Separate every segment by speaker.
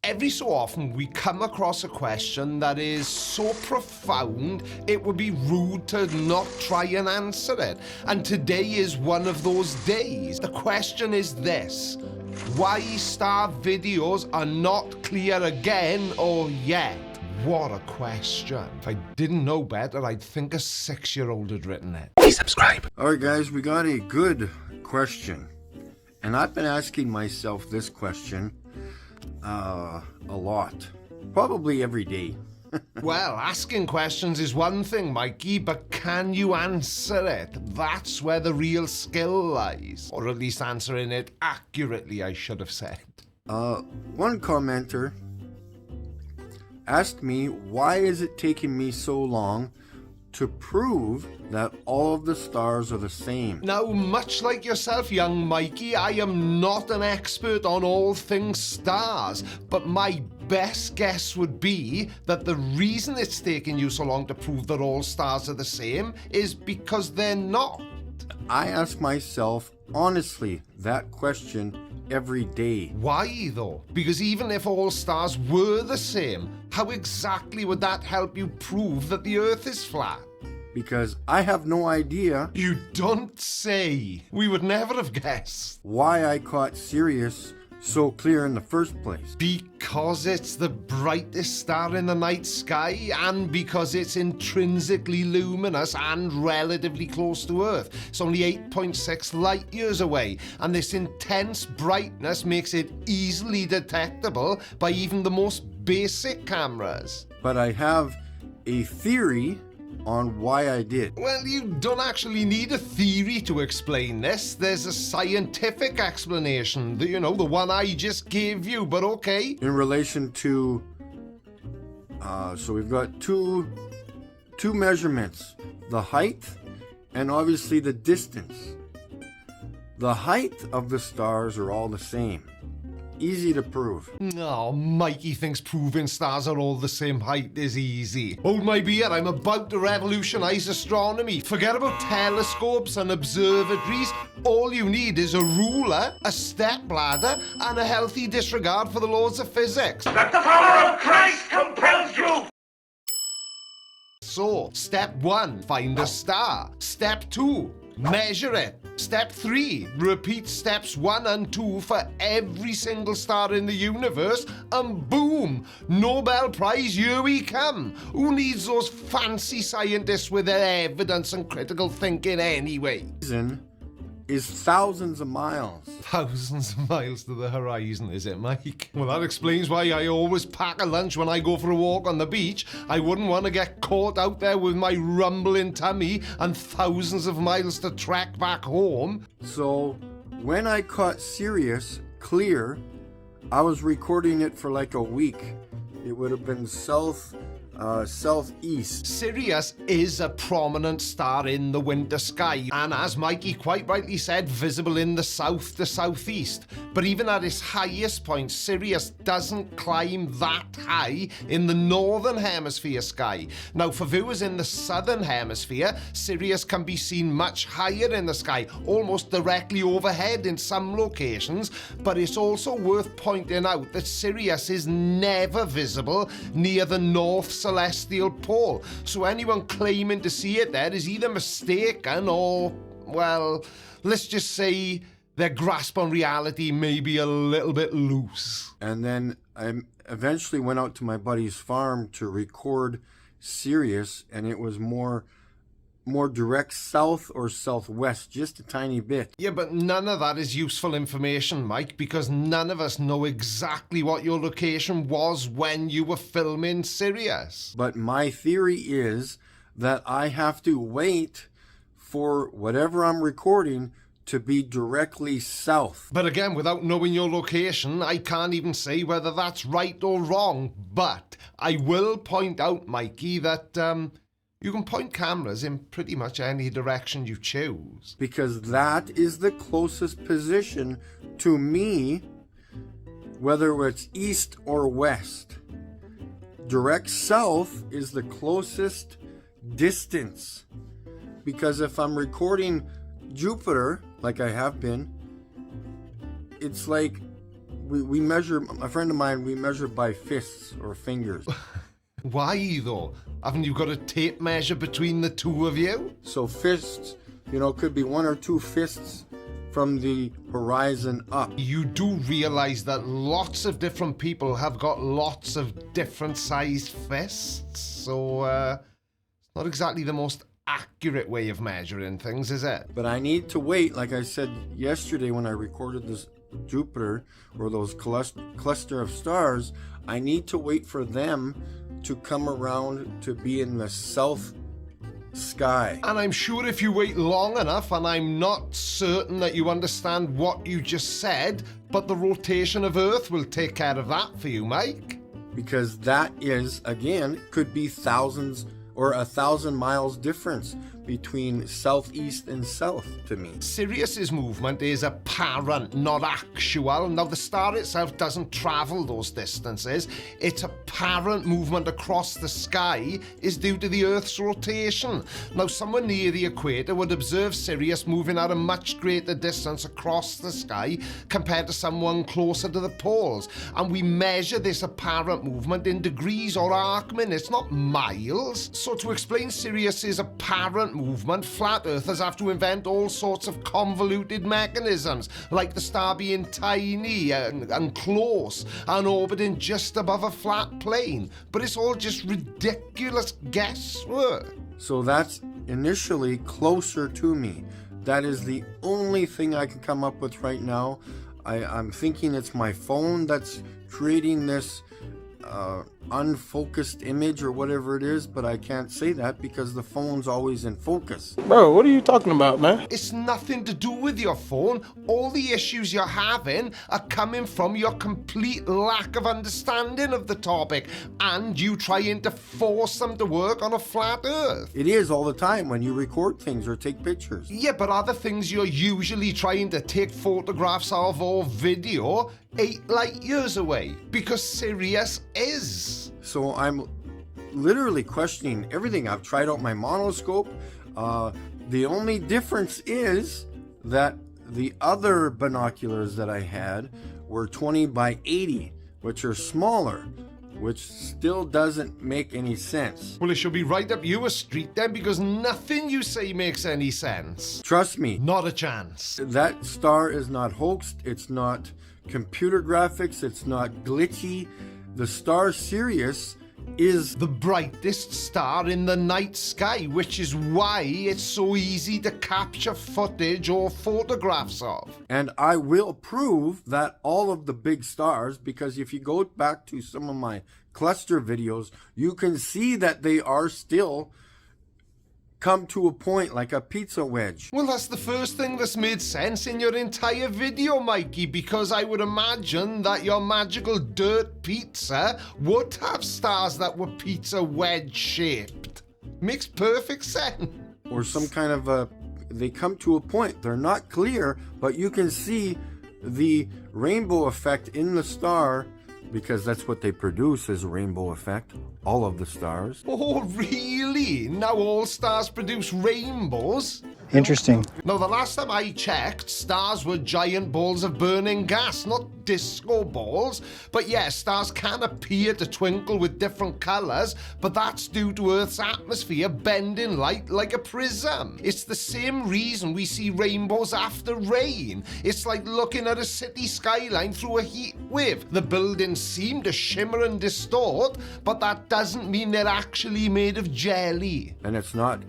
Speaker 1: Every so often we come across a question that is so profound it would be rude to not try and answer it. And today is one of those days. The question is this: why star videos are not clear again or yet? What a question. If I didn't know better, I'd think a 6-year-old had written it. Please subscribe.
Speaker 2: Alright guys, we got a good question. And I've been asking myself this question a lot. Probably every day.
Speaker 1: Well, asking questions is one thing, Mikey, but can you answer it? That's where the real skill lies. Or at least answering it accurately, I should have said.
Speaker 2: One commenter asked me, why is it taking me so long to prove that all of the stars are the same?
Speaker 1: Now, much like yourself, young Mikey, I am not an expert on all things stars, but my best guess would be that the reason it's taking you so long to prove that all stars are the same is because they're not.
Speaker 2: I ask myself, honestly, that question every day.
Speaker 1: Why, though? Because even if all stars were the same, how exactly would that help you prove that the Earth is flat?
Speaker 2: Because I have no idea
Speaker 1: You don't say. We would never have guessed.
Speaker 2: why I caught Sirius so clear in the first place.
Speaker 1: Because it's the brightest star in the night sky, and because it's intrinsically luminous and relatively close to Earth. It's only 8.6 light years away, and this intense brightness makes it easily detectable by even the most basic cameras.
Speaker 2: But I have a theory on why I did.
Speaker 1: Well, you don't actually need a theory to explain this. There's a scientific explanation, the one I just gave you, but okay.
Speaker 2: In relation to, so we've got two measurements, the height and obviously the distance. The height of the stars are all the same. Easy to prove.
Speaker 1: Oh, Mikey thinks proving stars are all the same height is easy. Hold my beer, I'm about to revolutionize astronomy. Forget about telescopes and observatories. All you need is a ruler, a stepladder, and a healthy disregard for the laws of physics.
Speaker 3: That the power of Christ compels you!
Speaker 1: So, step 1, find a star. Step 2, measure it. Step 3, repeat steps 1 and 2 for every single star in the universe, and boom, Nobel Prize, here we come. Who needs those fancy scientists with their evidence and critical thinking anyway?
Speaker 2: Reason is thousands of miles.
Speaker 1: Thousands of miles to the horizon, is it, Mike? Well, that explains why I always pack a lunch when I go for a walk on the beach. I wouldn't want to get caught out there with my rumbling tummy and thousands of miles to trek back home.
Speaker 2: So when I caught Sirius clear, I was recording it for like a week. It would have been southeast.
Speaker 1: Sirius is a prominent star in the winter sky, and as Mikey quite rightly said, visible in the south to southeast. But even at its highest point, Sirius doesn't climb that high in the northern hemisphere sky. Now, for viewers in the southern hemisphere, Sirius can be seen much higher in the sky, almost directly overhead in some locations. But it's also worth pointing out that Sirius is never visible near the North Celestial Pole, so anyone claiming to see it there is either mistaken or, well, let's just say their grasp on reality may be a little bit loose.
Speaker 2: And then I eventually went out to my buddy's farm to record Sirius, and it was more direct south or southwest, just a tiny bit.
Speaker 1: Yeah, but none of that is useful information, Mike, because none of us know exactly what your location was when you were filming Sirius.
Speaker 2: But my theory is that I have to wait for whatever I'm recording to be directly south.
Speaker 1: But again, without knowing your location, I can't even say whether that's right or wrong. But I will point out, Mikey, that you can point cameras in pretty much any direction you choose.
Speaker 2: Because that is the closest position to me, whether it's east or west. Direct south is the closest distance. Because if I'm recording Jupiter, like I have been, it's like we measure, a friend of mine, we measure by fists or fingers.
Speaker 1: Why though? Haven't you got a tape measure between the two of you?
Speaker 2: So fists, could be 1 or 2 fists from the horizon up.
Speaker 1: You do realize that lots of different people have got lots of different sized fists, so it's not exactly the most accurate way of measuring things, is it?
Speaker 2: But I need to wait, like I said yesterday when I recorded this Jupiter, or those cluster of stars, I need to wait for them to come around to be in the south sky.
Speaker 1: And I'm sure if you wait long enough, and I'm not certain that you understand what you just said, but the rotation of Earth will take care of that for you, Mike.
Speaker 2: Because that is, again, could be thousands or 1,000 miles difference between southeast and south to me.
Speaker 1: Sirius's movement is apparent, not actual. Now, the star itself doesn't travel those distances. Its apparent movement across the sky is due to the Earth's rotation. Now, someone near the equator would observe Sirius moving at a much greater distance across the sky compared to someone closer to the poles. And we measure this apparent movement in degrees or arc minutes, not miles. So to explain Sirius's apparent movement, flat earthers have to invent all sorts of convoluted mechanisms, like the star being tiny and close and orbiting just above a flat plane. But it's all just ridiculous guesswork.
Speaker 2: So that's initially closer to me. That is the only thing I can come up with right now. I'm thinking it's my phone that's creating this unfocused image or whatever it is, but I can't say that because the phone's always in focus.
Speaker 4: Bro, what are you talking about, man?
Speaker 1: It's nothing to do with your phone. All the issues you're having are coming from your complete lack of understanding of the topic and you trying to force them to work on a flat Earth.
Speaker 2: It is all the time when you record things or take pictures.
Speaker 1: Yeah, but other things you're usually trying to take photographs of or video 8 light years away, because Sirius is.
Speaker 2: So I'm literally questioning everything. I've tried out my monoscope. The only difference is that the other binoculars that I had were 20 by 80, which are smaller, which still doesn't make any sense.
Speaker 1: Well, it should be right up your street then, because nothing you say makes any sense.
Speaker 2: Trust me.
Speaker 1: Not a chance.
Speaker 2: That star is not hoaxed. It's not computer graphics. It's not glitchy. The star Sirius is
Speaker 1: the brightest star in the night sky, which is why it's so easy to capture footage or photographs of.
Speaker 2: And I will prove that all of the big stars, because if you go back to some of my cluster videos, you can see that they are still come to a point like a pizza wedge.
Speaker 1: Well, that's the first thing that's made sense in your entire video, Mikey, because I would imagine that your magical dirt pizza would have stars that were pizza wedge shaped. Makes perfect sense.
Speaker 2: Or some kind of they come to a point. They're not clear, but you can see the rainbow effect in the star, because that's what they produce is a rainbow effect. All of the stars.
Speaker 1: Oh, really? Now all stars produce rainbows?
Speaker 4: Interesting.
Speaker 1: Now, the last time I checked, stars were giant balls of burning gas, not disco balls. But yes, stars can appear to twinkle with different colors, but that's due to Earth's atmosphere bending light like a prism. It's the same reason we see rainbows after rain. It's like looking at a city skyline through a heat wave. The buildings seem to shimmer and distort, but that doesn't mean they're actually made of jelly.
Speaker 2: And it's not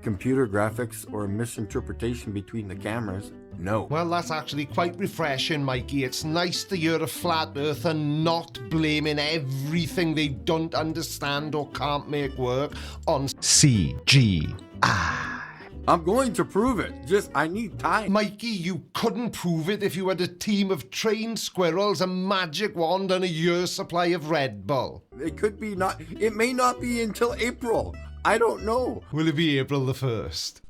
Speaker 2: computer graphics or a misinterpretation between the cameras. No.
Speaker 1: Well, that's actually quite refreshing, Mikey. It's nice to hear a flat earther not blaming everything they don't understand or can't make work on CGI.
Speaker 2: I'm going to prove it. Just, I need time.
Speaker 1: Mikey, you couldn't prove it if you had a team of trained squirrels, a magic wand, and a year's supply of Red Bull.
Speaker 2: It could be not, it may not be until April. I don't know.
Speaker 1: Will it be April the 1st?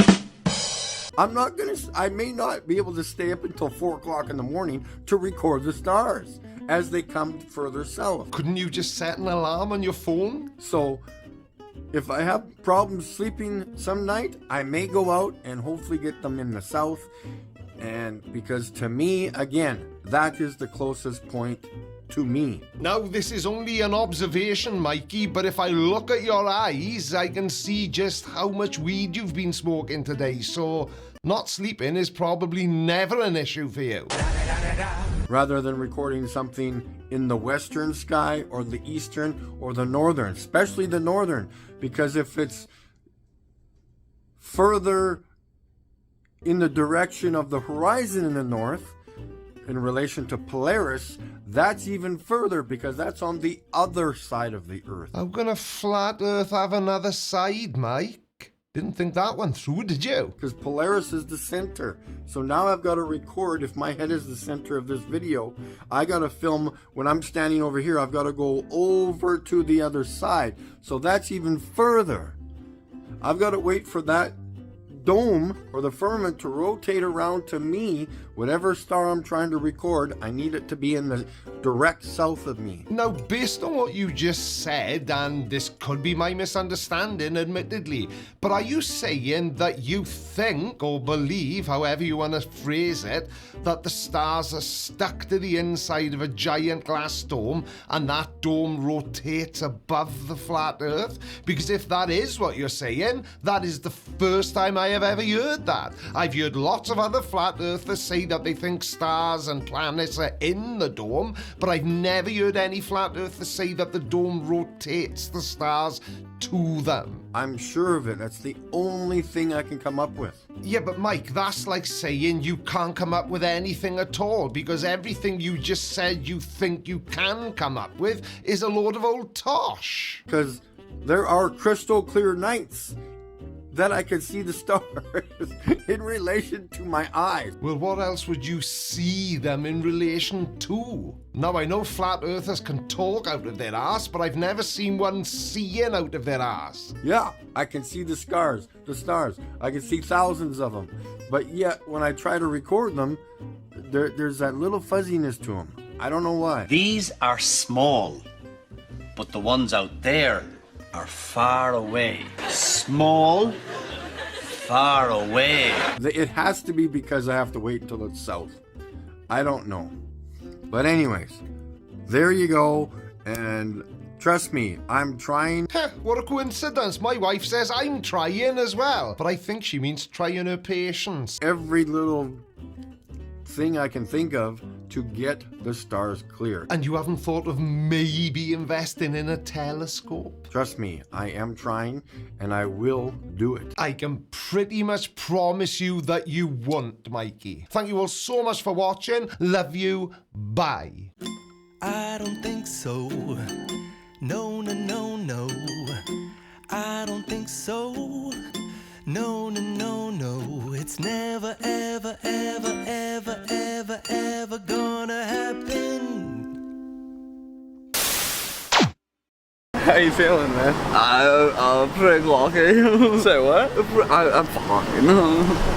Speaker 2: I may not be able to stay up until 4 o'clock in the morning to record the stars as they come further south.
Speaker 1: Couldn't you just set an alarm on your phone?
Speaker 2: So, if I have problems sleeping some night, I may go out and hopefully get them in the south And because to me, again, that is the closest point to me.
Speaker 1: Now, this is only an observation, Mikey, but if I look at your eyes, I can see just how much weed you've been smoking today, so not sleeping is probably never an issue for you.
Speaker 2: Rather than recording something in the western sky or the eastern or the northern, especially the northern, because if it's further in the direction of the horizon in the north, in relation to Polaris, that's even further because that's on the other side of the Earth.
Speaker 1: How can a flat Earth have another side, Mike? Didn't think that one through, did you?
Speaker 2: Because Polaris is the center. So now I've got to record, if my head is the center of this video, I got to film when I'm standing over here, I've got to go over to the other side. So that's even further. I've got to wait for that dome or the firmament to rotate around to me. Whatever star I'm trying to record, I need it to be in the direct south of me.
Speaker 1: Now, based on what you just said, and this could be my misunderstanding, admittedly, but are you saying that you think or believe, however you want to phrase it, that the stars are stuck to the inside of a giant glass dome and that dome rotates above the flat Earth? Because if that is what you're saying, that is the first time I have ever heard that. I've heard lots of other flat earthers say that they think stars and planets are in the dome, but I've never heard any flat earthers say that the dome rotates the stars to them.
Speaker 2: I'm sure of it. That's the only thing I can come up with.
Speaker 1: Yeah, but Mike, that's like saying you can't come up with anything at all, because everything you just said you think you can come up with is a load of old tosh.
Speaker 2: Because there are crystal clear nights that I can see the stars in relation to my eyes.
Speaker 1: Well, what else would you see them in relation to? Now, I know flat earthers can talk out of their ass, but I've never seen one seeing out of their ass.
Speaker 2: Yeah, I can see the stars. I can see thousands of them. But yet, when I try to record them, there's that little fuzziness to them. I don't know why.
Speaker 5: These are small, but the ones out there are far away. Small, far away.
Speaker 2: It has to be because I have to wait until it's south. I don't know. But anyways, there you go. And trust me, I'm trying.
Speaker 1: What a coincidence. My wife says I'm trying as well. But I think she means trying her patience.
Speaker 2: Every little thing I can think of to get the stars clear.
Speaker 1: And you haven't thought of maybe investing in a telescope?
Speaker 2: Trust me, I am trying, and I will do it.
Speaker 1: I can pretty much promise you that you won't, Mikey. Thank you all so much for watching. Love you. Bye.
Speaker 6: I don't think so. No, no, no, no. I don't think so. No, no, no, no. It's never, ever, ever, ever, ever, ever gonna happen.
Speaker 7: How you feeling, man?
Speaker 8: I'm pretty lucky.
Speaker 7: Say what?
Speaker 8: I'm fine.